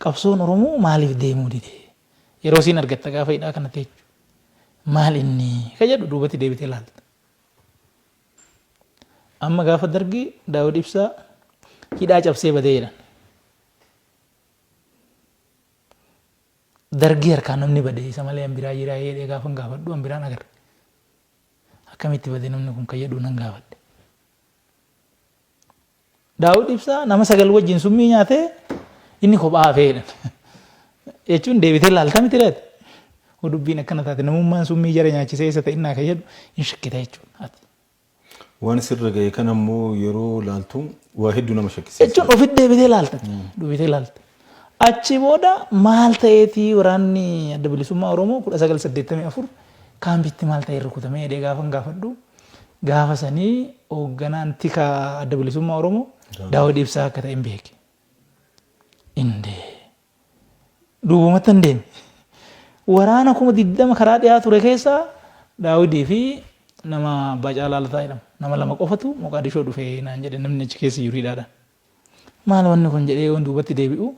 qabsoon Oromoo maaliif deemuu dide yeroo siin argatta gaafa hidhaa kanatti jechuudha. Maal inni ka jedhu duubatti deebitee ilaalta. Amma gaafa dargii Daawud Ibsaa hidhaa cabsee badee jedhan. Dargii harkaan namni badee isa malee hambiraa jiraa jedhee gaafa gaafadhu hambiraan agarre. Akkamitti badee namni kun kan jedhu nan gaafadhe. Daawud Ibsaa nama 9 wajjin summii nyaatee inni kophaa hafee jedhan. Jechuun deebitee ilaalta miti laata. Dubbiin akkana taate namummaan summii jara nyaachisee isa ta'innaa kan jedhu hin shakkita jechuudha. Waan sirra ga'e kan ammoo yeroo laaltu waa hedduu nama shakkisiisa. Jechuun ofitti deebitee ilaalta. Deebitee ilaalta. Achi booda maal ta'eetii waraanni adda bilisummaa Oromoo 1984 kaambitti maal ta'e rukutamee jedhee gaafa gaafadhu gaafa sanii hoogganaan tika adda bilisummaa Oromoo Daawud Ibsaa akka ta'e hin beeke. Indee duubumatti hin deeme. Waraana 20 karaa dhiyaa ture keessaa Daawudii fi nama Baacaa Laalataa jedhamu nama 2 qofatu Moqaadishoo dhufee naan jedhe namni achi keessa jiru hidhaadhaan. Maal wanni kun jedhee waan duubatti deebi'u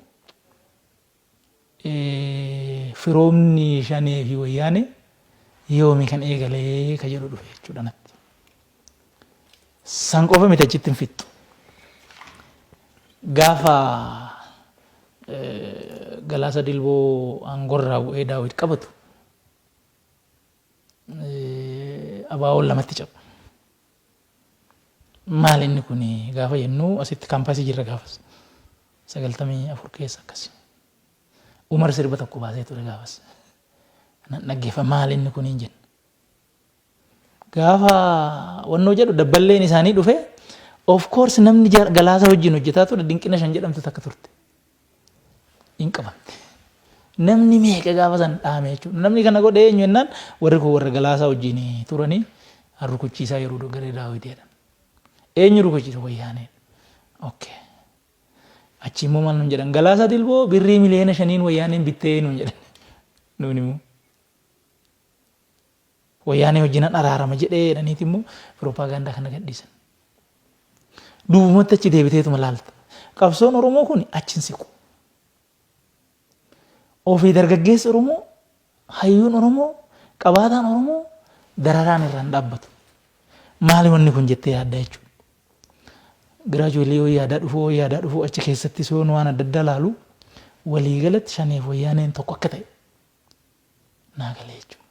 firoomni shanee fi wayyaane yoomi kan eegalee ka jedhu dhufe jechuudha natti. San qofa miti achitti hin fixxu. Gaafa Galaasa Dilboo aangorraa bu'ee Daawit qabatu abaawoon lamatti caba. Maal inni kun gaafa jennu asitti kaampaasii jirra gaafas 94 keessa akkasi. Umar sirba tokko baasee ture gaafas. Dhaggeeffa maal inni kun hin jenna. Gaafa wannoo jedhu dabballeen isaanii dhufe of course namni Galaasa wajjin hojjetaa ture Dinqina Shan jedhamtu takka turte. Hin qabamte. Namni meeqa gaafa san dhaame jechuudha. Namni kana godhe eenyu jennaan warri kun warra Galaasaa wajjin turanii rukuchiisaa yeroo dogaree Daawitiidha. Eenyu rukuchiisa wayyaanee. Okay. Achi immoo maal nun jedhan Galaasa Dilboo birrii miliyoona 5 wayyaaneen bittee nun jedhan. Nuuni immoo wayyaanee wajjinan araarama jedhee jedhaniiti immoo piroopaagandaa kana gadhiisan. Duubumatti achi deebiteetuma laalta. Qabsoon Oromoo kun achi hin siqu. Ofii dargaggeessi Oromoo, hayyuun Oromoo, qabaataan Oromoo dararaan irraan dhaabbatu. Maali wanni kun jettee yaadda jechuudha. Giraajuweelii yoo yaadaa dhufuu achi keessatti soon waan adda addaa laalu waliigalatti shaneef wayyaaneen tokko akka ta'e naa galee jechuudha.